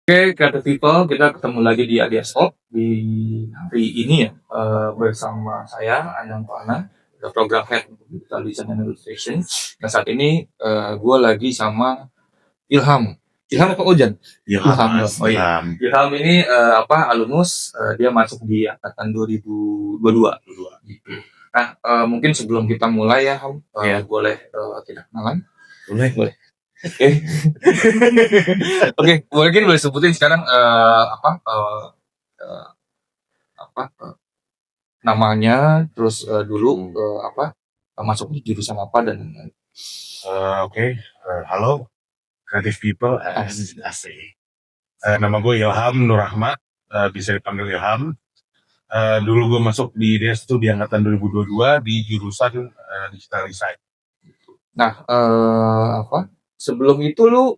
Oke, Creative People, kita ketemu lagi di Alias Talk di hari ini ya, bersama saya Anang Pana, program head untuk Digital Design and Illustration. Nah saat ini gue lagi sama Ilham. Ilham apa Ojan? Ilham, Oh iya. Ilham ini alumnus, dia masuk di angkatan 2022. Gitu. Nah mungkin sebelum kita mulai ya, Ham, boleh kita kenalan? Boleh. Oke, mungkin boleh sebutin sekarang eh, apa namanya, terus dulu masuk di jurusan apa dan halo Creative People, asik. Nama gue Ilham Nur Rahmat, bisa dipanggil Ilham. Dulu gue masuk di DES itu di angkatan 2022 di jurusan Digital Design. Nah, sebelum itu lu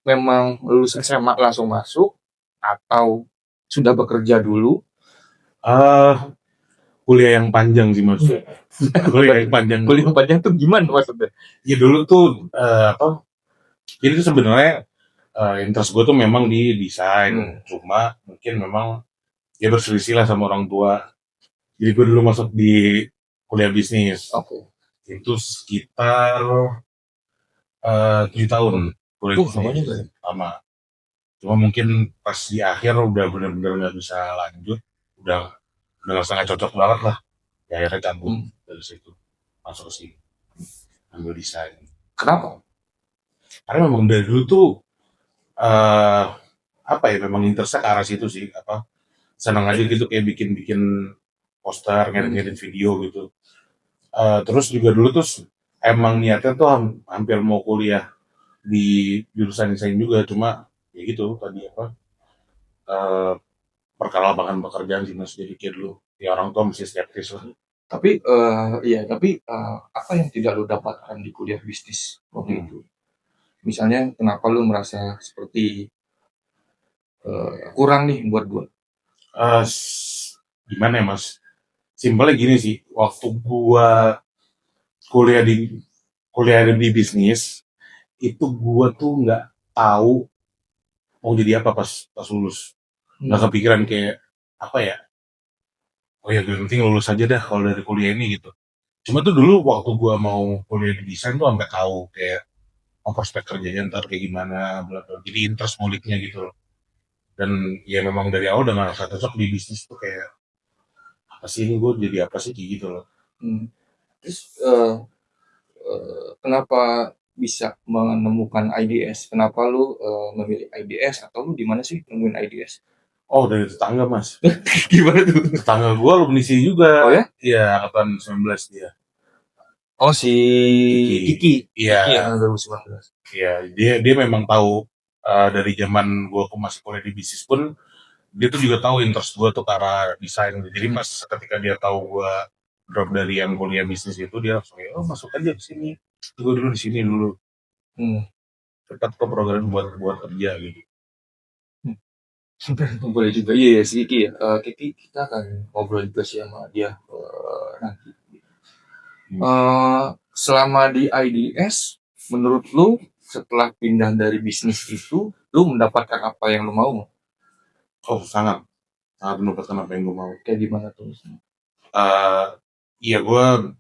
memang lulus SMA langsung masuk atau sudah bekerja dulu? Kuliah yang panjang sih maksudnya. Kuliah yang panjang tuh gimana maksudnya? Ya dulu tuh jadi tuh sebenarnya interest gue tuh memang di desain, cuma mungkin memang ya berselisih lah sama orang tua. Jadi gue dulu masuk di kuliah bisnis. Itu sekitar 7 tahun kuliah bisnis. Lama. Cuma mungkin pas di akhir udah benar-benar nggak bisa lanjut, udah ngerasa nggak cocok banget lah. Ya akhirnya cabut dari situ, masuk sih ambil desain. Kenapa? Karena memang dari dulu tuh memang interestnya ke arah situ sih, senang aja gitu kayak bikin poster, ngedit video gitu. Terus juga dulu tuh emang niatnya tuh hampir mau kuliah di jurusan desain juga, cuma ya gitu tadi perkara lapangan pekerjaan sih mas, jadi kayak dulu ya orang tua masih skeptis lah. Tapi apa yang tidak lu dapatkan di kuliah bisnis waktu itu? Misalnya kenapa lu merasa seperti kurang nih buat gue? Gimana ya mas? Simpelnya gini sih, waktu gua kuliah di bisnis itu gua tuh nggak tahu mau jadi apa pas lulus. Nggak kepikiran kayak apa ya? Oh ya gue penting lulus aja dah kalau dari kuliah ini gitu. Cuma tuh dulu waktu gua mau kuliah di desain tuh sampai tahu kayak prospek kerjanya ntar kayak gimana, bla bla. Jadi interest muliknya gitu loh. Dan ya memang dari awal udah nggak cocok di bisnis tuh kayak apa sih ini gue jadi apa sih kayak gitu loh. Terus kenapa bisa menemukan IDS? Kenapa lu memilih IDS atau lu di mana sih nemuin IDS? Oh dari tetangga mas. Gimana tuh? Tetangga gue alumni sini juga. Oh ya? Iya angkatan 19 dia. Oh si Kiki. Iya. 2019. Iya dia memang tahu dari zaman gue masih kuliah di bisnis pun dia tuh juga tahu interest gue tuh ke arah desain. Jadi pas ketika dia tahu gue drop dari yang kuliah bisnis itu dia langsung masuk aja ke sini. Gue dulu di sini dulu. Cepat kok program buat kerja gitu. Boleh juga, iya si Kiki ya. Kiki kita akan ngobrol juga sih sama dia nanti. Selama di IDS, menurut lu setelah pindah dari bisnis itu, lu mendapatkan apa yang lu mau? Oh sangat mendapatkan apa yang gue mau. Kayak gimana tuh? Iya gue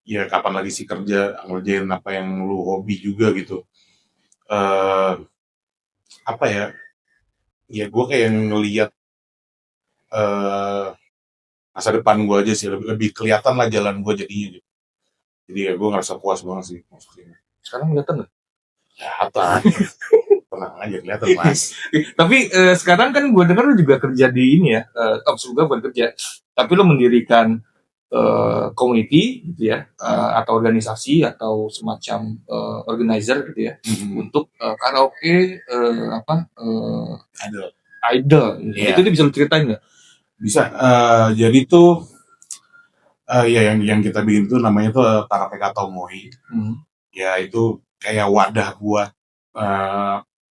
ya kapan lagi sih kerja ngerjain apa yang lu hobi juga gitu. Apa ya gue kayak ngelihat masa depan gue aja sih, lebih kelihatan lah jalan gue jadinya gitu. Jadi ya gue ngerasa puas banget sih maksudnya. Sekarang kelihatan nggak? Kelihatan. Tenang aja kelihatan mas. Tapi sekarang kan gue dengar lu juga kerja di ini ya, juga bukan kerja, tapi lu mendirikan community gitu ya, atau organisasi atau semacam organizer gitu ya, untuk karaoke idol. Yeah. Itu dia bisa lu ceritain nggak? Bisa. Jadi tuh yang kita bikin tuh namanya tuh Karateka Tomoe. Ya itu kayak wadah buat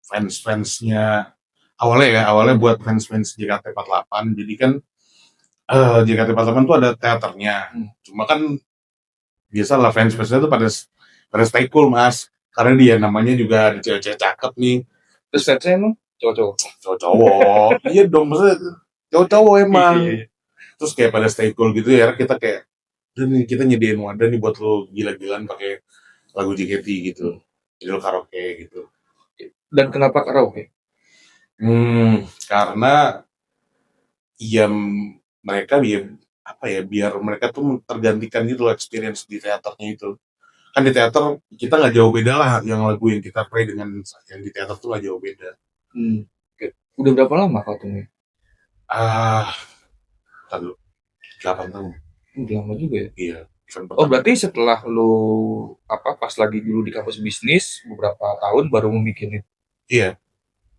fans-fansnya awalnya buat fans-fans JKT48. Jadi kan JKT48 tuh ada teaternya. Cuma kan biasalah fans-fansnya tuh pada stay cool mas, karena dia namanya juga ada cewek-cewek cakep nih. Terus fansnya emang Cowok-cowok. Cowok-cowok. Iya dong, maksudnya cowok-cowok emang. Iya, iya. Terus kayak pada stay cool gitu ya, kita kayak, "Udah nih, kita nyediain wadah nih buat lo gila-gilaan pakai lagu JKT gitu. Jadi lo karaoke gitu." Dan kenapa karaoke? Karena ya mereka apa ya, biar mereka tuh tergantikan gitu loh experience di teaternya itu. Kan di teater kita nggak jauh beda lah, yang lagu yang kita play dengan yang di teater tuh nggak jauh beda. Oke. Udah berapa lama kau tunggu? Ah, Tadi 8 tahun. Udah lama juga ya. Iya, event Oh, pertama. berarti setelah lu pas lagi dulu di kampus bisnis beberapa tahun baru memikir itu. Iya,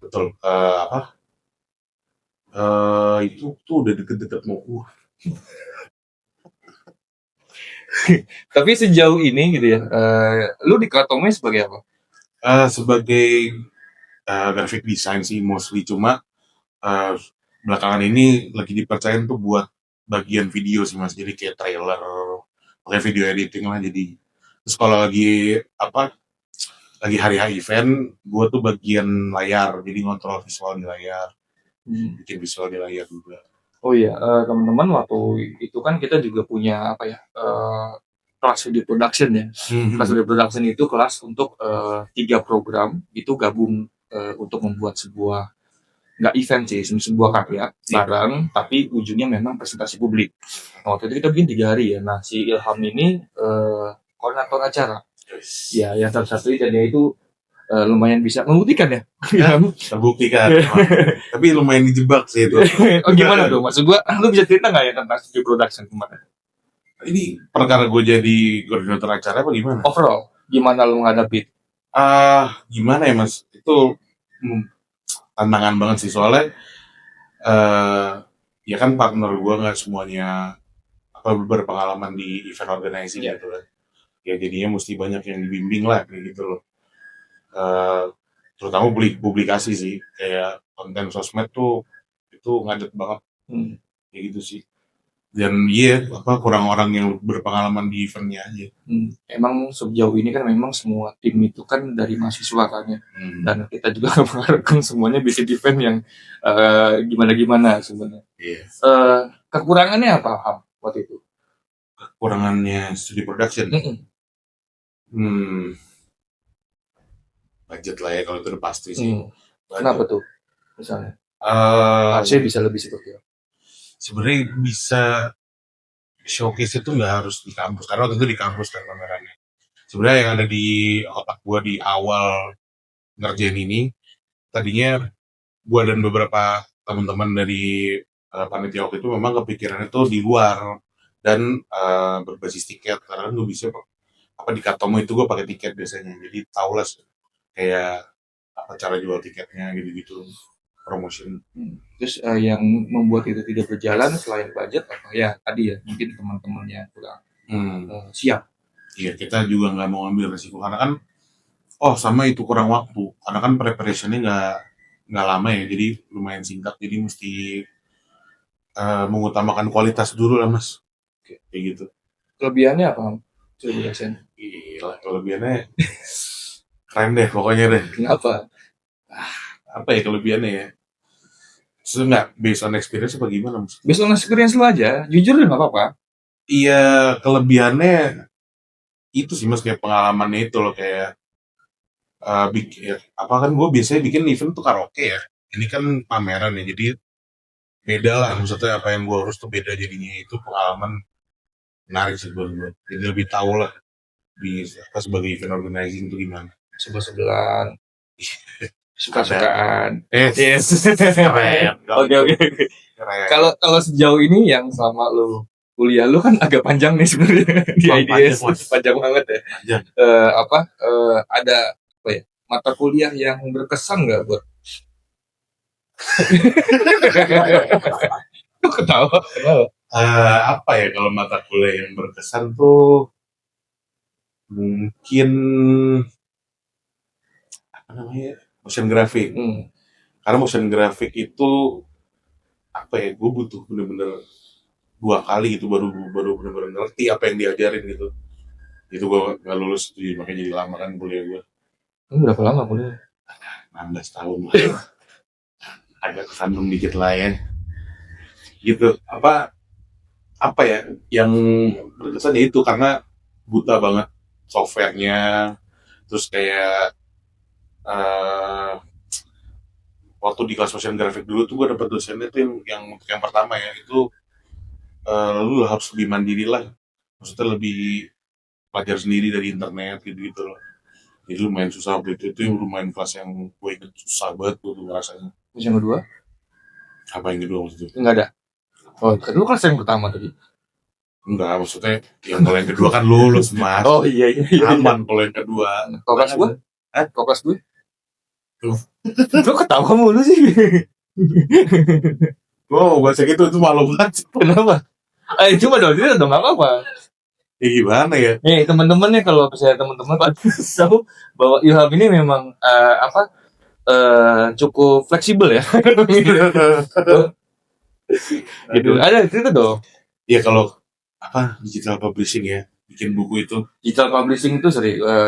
betul. Itu tuh udah deket-deket mau Tapi sejauh ini gitu ya, lu di Kratome sebagai apa? sebagai graphic design sih mostly, cuma eh, belakangan ini lagi dipercayain tuh buat bagian video sih mas, jadi kayak trailer, kayak video editing lah. Jadi terus kalau lagi lagi hari-hari event, gue tuh bagian layar, jadi ngontrol visual di layar, bikin visual di layar juga. Oh iya, teman-teman waktu itu kan kita juga punya apa ya, kelas video production ya. Kelas video production itu kelas untuk 3 program itu gabung untuk membuat sebuah nggak event sih, sebuah karya bareng, tapi ujungnya memang presentasi publik. Nah, waktu itu kita bikin 3 hari ya. Nah, si Ilham ini koordinator acara. Ya, yang salah satu dan dia itu lumayan bisa membuktikan ya. Terbukti kan. Tapi lumayan dijebak sih itu. Oh gimana dong? Maksud gua, lu bisa cerita nggak ya tentang studio production kemarin? Ini perkara gue jadi koordinator acara apa gimana? Overall, gimana lu menghadapi? Gimana ya mas? Itu tantangan banget sih, soalnya ya kan partner gue nggak semuanya berpengalaman di event organizing gitu kan. Ya jadinya mesti banyak yang dibimbing lah kayak gitu loh. Terutama publikasi sih, kayak konten sosmed tuh itu ngadet banget kayak gitu sih. Dan kurang orang yang berpengalaman di eventnya aja. Emang sejauh ini kan memang semua tim itu kan dari mahasiswa kan ya. Dan kita juga mengharapkan semuanya bisa event yang gimana-gimana sebenarnya. Kekurangannya apa Ham waktu itu? Kekurangannya studi production. Budget lah ya, kalau itu udah pasti sih. Kenapa tuh misalnya? Harusnya bisa lebih seperti apa? Sebenarnya bisa showcase itu nggak harus di kampus, karena waktu itu di kampus kan pamerannya. Sebenarnya yang ada di otak gue di awal ngerjain ini, tadinya gue dan beberapa teman-teman dari panitia waktu itu memang kepikiran itu di luar dan berbasis tiket, karena kan gue bisa di Katomo itu gue pakai tiket biasanya, jadi tau lah kayak apa cara jual tiketnya gitu-gitu, promotion. Terus yang membuat itu tidak berjalan selain budget apa ya tadi ya, mungkin teman-temannya kurang siap. Iya, kita juga nggak mau ambil resiko karena kan sama itu kurang waktu, karena kan preparationnya nggak lama ya, jadi lumayan singkat, jadi mesti mengutamakan kualitas dulu lah mas. Kayak gitu. Kelebihannya apa? Gila, kelebihannya keren deh pokoknya deh. Kenapa? Apa ya kelebihannya ya? Sebenarnya nggak based on experience apa gimana mas? Based on experience lu aja, jujur nggak apa-apa. Iya, kelebihannya itu sih mas, kayak pengalamannya itu loh, kayak kan gue biasanya bikin event tuh karaoke ya, ini kan pameran ya, jadi beda lah, maksudnya apa yang gue urus tuh beda, jadinya itu pengalaman menarik sih buat gue, jadi lebih tahu lah sebagai event organizing itu gimana. Sebelah-sebelahan, suka-sukaan. Yes. Oke. Kalau sejauh ini yang sama lu kuliah lu kan agak panjang nih sebenarnya di IDS, panjang banget ya. Ada apa ya, mata kuliah yang berkesan nggak buat? Ketawa. Apa ya kalau mata kuliah yang berkesan tuh mungkin apa namanya, motion graphic. Karena motion graphic itu gue butuh bener-bener 2 kali gitu baru bener-bener ngerti apa yang diajarin gitu. Itu gue nggak lulus, makanya jadi lama kan kuliah gue. Berapa lama kuliah? 16 tahun. agak kesandung dikit lah ya. Gitu. Apa ya yang berkesan ya itu karena buta banget softwarenya, terus kayak eh, waktu di kelas motion graphic dulu tuh gue dapet dosennya tuh yang pertama ya itu lu harus lebih mandiri lah, maksudnya lebih belajar sendiri dari internet gitu loh. Jadi lumayan susah waktu itu lumayan kelas yang gue inget susah banget tuh rasanya. Terus yang kedua Apa yang kedua maksudnya? nggak ada. Oh, kedua kelas yang pertama tadi. Enggak, maksudnya kalau yang kedua kan lulus mas. Oh iya. Aman kalau yang kedua. Kau kelas gue? Kau kelas gue? Tuh. Lo ketawa mulu sih. Wow, bahasa gitu itu malu banget. Kenapa? Cuma dong, itu dong nggak apa-apa. Ya gimana ya? Nih teman-temannya kalau misalnya teman-teman tahu bahwa Ilham ini memang cukup fleksibel ya. Gitu. Ada itu dong. Ya kalau apa digital publishing ya, bikin buku itu. Digital publishing itu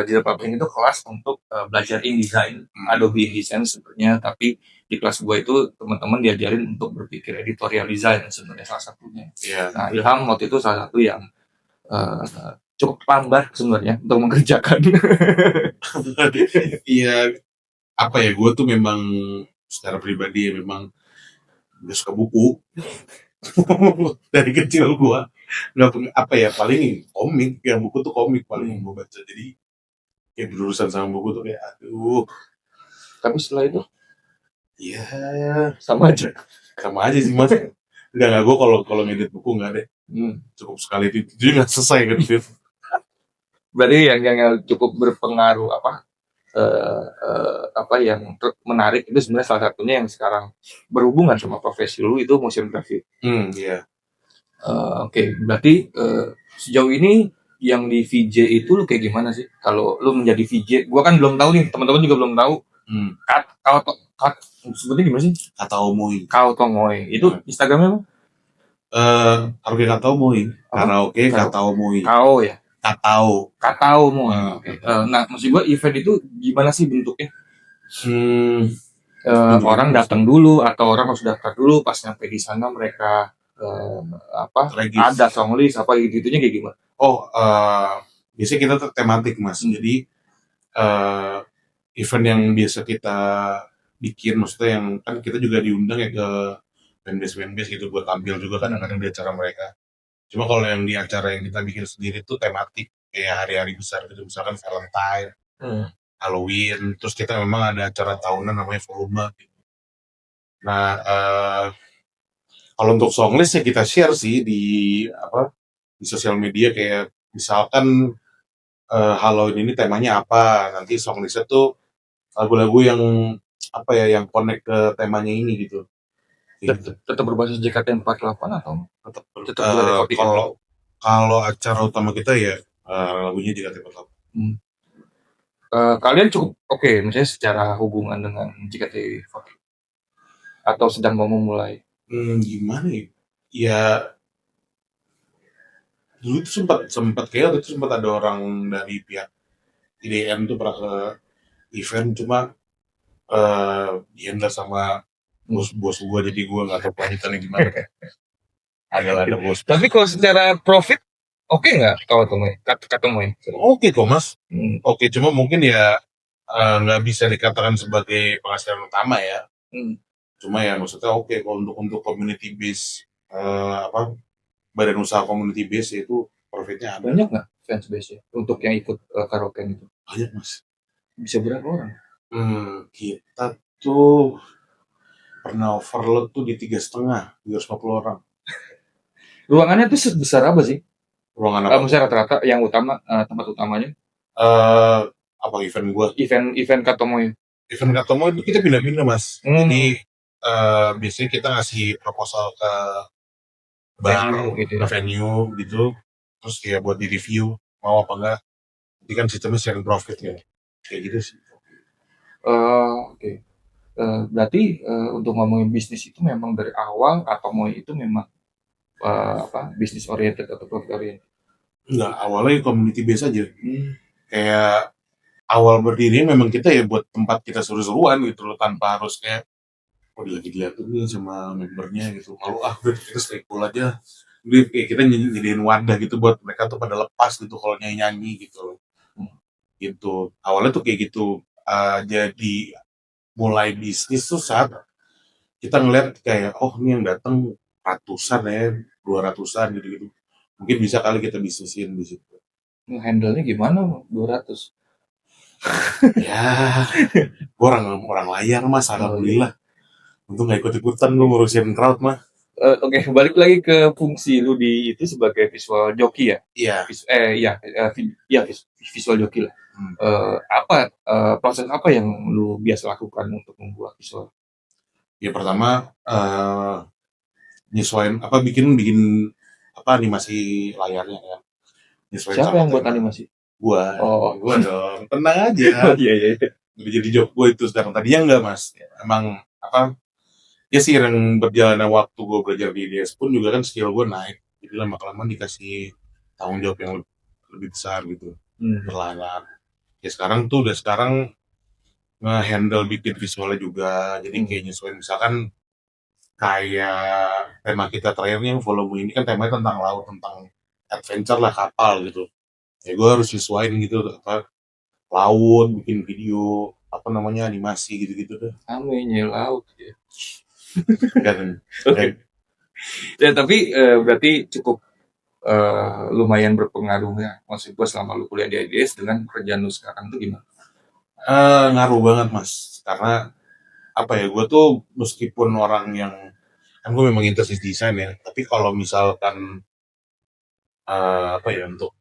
digital publishing itu kelas untuk belajar InDesign, Adobe InDesign sebenarnya, tapi di kelas gue itu teman-teman diajarin untuk berpikir editorial design sebenarnya salah satunya. Iya. Nah, Ilham waktu itu salah satu yang cukup lambat sebenarnya untuk mengerjakan. Iya, apa ya, gue tuh memang secara pribadi ya memang gak suka buku. Dari kecil gue nggak punya apa ya, paling komik, yang buku tuh komik paling yang gue baca. Jadi kayak berurusan sama buku tuh kayak aduh. Tapi setelah itu ya sama aja sih mas. Enggak gue kalau ngedit buku nggak deh. Cukup sekali itu jadi nggak selesai kan. Berarti yang cukup berpengaruh yang menarik itu sebenarnya salah satunya yang sekarang berhubungan sama profesi lu itu motion graphic. Iya. Oke, berarti sejauh ini yang di VJ itu lu kayak gimana sih? Kalau lu menjadi VJ, gua kan belum tahu nih, teman-teman juga belum tahu. Kat sebetulnya gimana sih? Kataomoy. Kataomoy. Itu Instagramnya apa? Karaoke Kataomoy. Karaoke Kataomoy. Kau ya? Kataomoy. Okay. Nah, maksud gua event itu gimana sih bentuknya? Orang Bentuknya datang dulu atau orang harus daftar dulu, pas nyampe di sana mereka ada songlist apa gitu-gitunya kayak gimana? Biasanya kita tuh tematik mas. Jadi event yang biasa kita bikin, maksudnya yang kan kita juga diundang ya ke fanbase gitu buat tampil juga kadang-kadang di acara mereka. Cuma kalau yang di acara yang kita bikin sendiri tuh tematik kayak hari-hari besar gitu, misalkan Valentine, Halloween, terus kita memang ada acara tahunan namanya Volume gitu. Nah, kalau untuk songlist ya kita share sih di sosial media, kayak misalkan Halloween ini temanya apa, nanti songlistnya tuh lagu-lagu yang yang connect ke temanya ini gitu. Tetap berbasis JKT48 atau tetap kalau acara utama kita ya lagunya JKT48. Kalian cukup oke, misalnya secara hubungan dengan JKT48 atau sedang mau memulai? Gimana ya? Ya dulu tuh sempat kayak itu sempat ada orang dari pihak IDM tuh pernah ke event, cuma dihandle sama bos gue, jadi gue nggak tahu kelanjutannya gimana. ada bos. Tapi kalau secara profit oke nggak kata main? Oke kok mas. Oke, cuma mungkin ya nggak bisa dikatakan sebagai penghasilan utama ya. Cuma ya maksudnya oke, kalau untuk community base badan usaha community base itu profitnya ada. Banyak nggak fans base-nya untuk yang ikut karaoke itu? Banyak mas. Bisa berapa orang? Kita tuh pernah overload tuh di 3,5, 250 orang. Ruangannya tuh sebesar apa sih? Ruangan apa? Misalnya rata-rata yang utama, tempat utamanya? Apa event gua? Event Kataomoy. Event Kataomoy itu kita pindah-pindah mas. Jadi biasanya kita ngasih proposal ke venue gitu, terus ya buat di review mau apa enggak. Jadi kan sistemnya sharing profit ya, kayak gitu sih. Oke. Berarti untuk ngomongin bisnis itu memang dari awal Kataomoy itu memang bisnis oriented atau profit oriented? Enggak, awalnya community base aja. Kayak awal berdiri memang kita ya buat tempat kita seru-seruan gitu loh, tanpa harus kayak lagi diliatin nih sama membernya gitu. Kalau udah kita stay cool aja. Jadi kayak kita nyediain wadah gitu buat mereka tuh pada lepas gitu kalau nyanyi gitu loh. Gitu. Awalnya tuh kayak gitu. Jadi mulai bisnis tuh saat kita ngeliat kayak oh ini yang datang ratusan ya, 200-an gitu-gitu. Mungkin bisa kali kita bisnisin di situ. Handle-nya gimana 200? Ya, gua orang layar mas, alhamdulillah. Untung gak ikut-ikutan gue ngurusin crowd mah. Oke, balik lagi ke fungsi lu di itu sebagai visual joki ya? Iya. Visual joki lah. Proses apa yang lu biasa lakukan untuk membuat visual? Ya pertama nyesuaiin bikin animasi layarnya ya. Nyesuaiin Siapa sama yang buat tema. animasi? Gua Oh, gua dong. Tenang aja. iya. Udah jadi job gue itu sekarang. Tadinya enggak mas. Emang ya seiring berjalannya waktu gue belajar di IDS pun juga kan skill gue naik. Jadi lama-kelamaan dikasih tanggung jawab yang lebih besar gitu. Perlahan. Ya sekarang nge-handle bikin visualnya juga. Jadi kayak nyesuaiin misalkan kayak tema kita terakhirnya yang volume ini kan temanya tentang laut, tentang adventure lah, kapal gitu. Ya gue harus nyesuaiin gitu laut, bikin video animasi gitu-gitu deh. Amenye laut ya. Kan Ya tapi berarti cukup lumayan berpengaruh ya. Maksud gue selama lu kuliah di IDS dengan kerjaan lu sekarang tuh gimana? ngaruh banget mas, karena gue tuh meskipun orang yang kan gue memang interest desain ya, tapi kalau misalkan untuk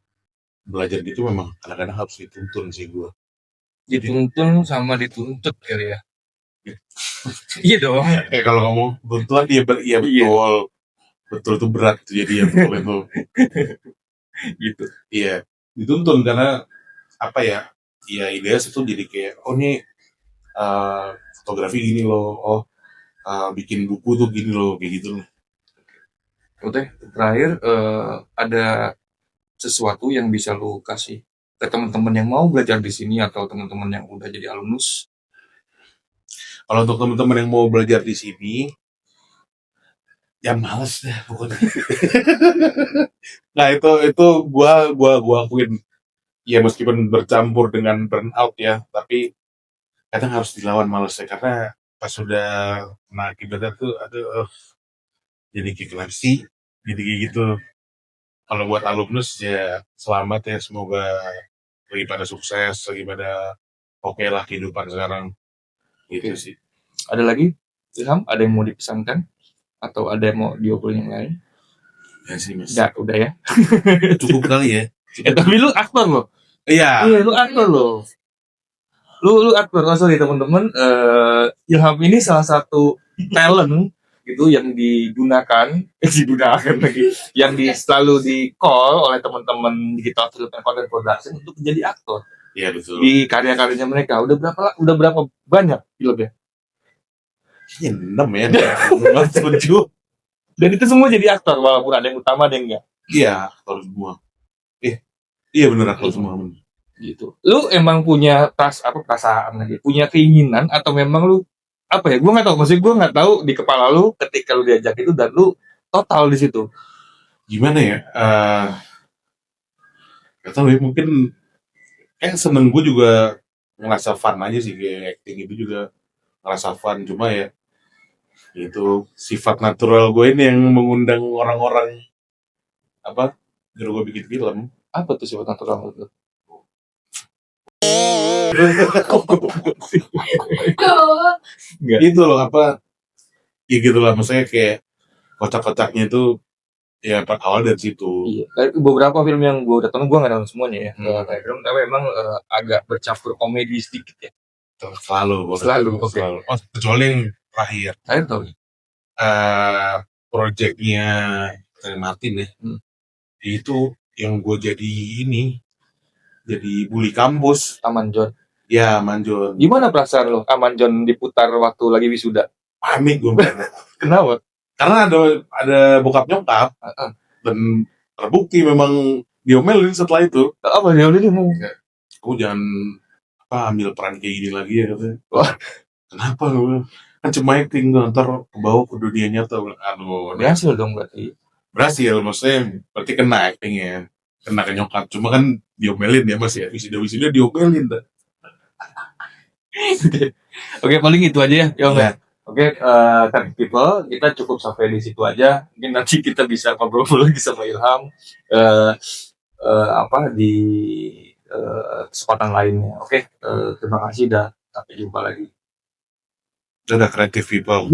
belajar gitu memang kadang-kadang harus dituntun sih gue. Dituntun sama dituntut kali ya. Iya dong. Kalau ngomong tuntutan iya betul. Betul itu berat tuh jadi ya betul itu. Gitu. Iya, dituntun karena ya ideas itu jadi kayak oh nih fotografi gini loh, bikin buku tuh gini loh, kayak gitu loh. Oke, terakhir ada sesuatu yang bisa lu kasih ke teman-teman yang mau belajar di sini atau teman-teman yang udah jadi alumnus? Kalau untuk teman-teman yang mau belajar di sini, ya males deh pokoknya. Nah itu gua akuin. Ya meskipun bercampur dengan burnout ya, tapi kadang harus dilawan malesnya karena pas sudah akibatnya tuh jadi kayak sih, jadi kayak gitu. Kalau buat alumnus ya selamat ya, semoga lagi pada sukses, lagi pada oke lah kehidupan sekarang. Gitu sih. Ada lagi? Ilham, ada yang mau dipesankan? Atau ada yang mau diobrolin yang lain? Ya sih mas. Enggak, udah ya. Cukup kali ya. Tapi lu aktor loh. Iya. Iya, lu aktor loh. Lu aktor, sorry teman-teman. Ilham ini salah satu talent gitu yang digunakan lagi, yang selalu di call oleh teman-teman digital film and content production untuk menjadi aktor. Iya betul. Di karya-karyanya mereka udah berapa banyak filmnya? Kayaknya 6 ya. 7. Dan itu semua jadi aktor walaupun ada yang utama ada yang enggak. Iya, aktor semua. Iya bener aktor semua. Gitu. Lu emang punya perasaan lagi, punya keinginan atau memang lu gue nggak tahu, maksudnya gue nggak tahu di kepala lu ketika lu diajak itu dan lu total di situ. Gimana ya? Gak tahu ya, mungkin seneng gue juga ngerasa fun aja sih, kayak acting itu juga ngerasa fun, cuma ya itu sifat natural gue ini yang mengundang orang-orang nyuruh gue bikin film. Apa tuh sifat natural lu? Itu loh ya gitu lah, maksudnya kayak kocak-kocaknya itu ya awal dari situ. Iya. Beberapa film yang gue udah tonton, gue nggak nonton semuanya ya. Tapi memang agak bercampur komedi sedikit ya. Selalu. Oke. Oh, kecuali yang terakhir. Terakhir tau. Projectnya Martin ya. Itu yang gue jadi bully kampus. Taman John. Ya, Manjon. Gimana perasaan lo Taman John diputar waktu lagi wisuda? Panik gue. Kenapa? Karena ada bokap nyokap dan terbukti memang diomelin setelah itu. Apa diomelin? Kamu jangan ambil peran kayak gini lagi ya katanya. Wah. Kenapa gue? kan cuma acting gue ntar ke bawah ke dunia nyata. Gua bilang, aduh, Berhasil dong berarti. berhasil maksudnya berarti kena actingnya, kena ke nyokap, cuma kan diomelin ya mas ya, wisuda diomelin dah. Oke, paling itu aja ya, Yong. Ya. Oke, Tech People, kita cukup sampai di situ aja. Mungkin nanti kita bisa ngobrol lagi sama Ilham di kesempatan lainnya. Oke, terima kasih dan sampai jumpa lagi. Udah creative people.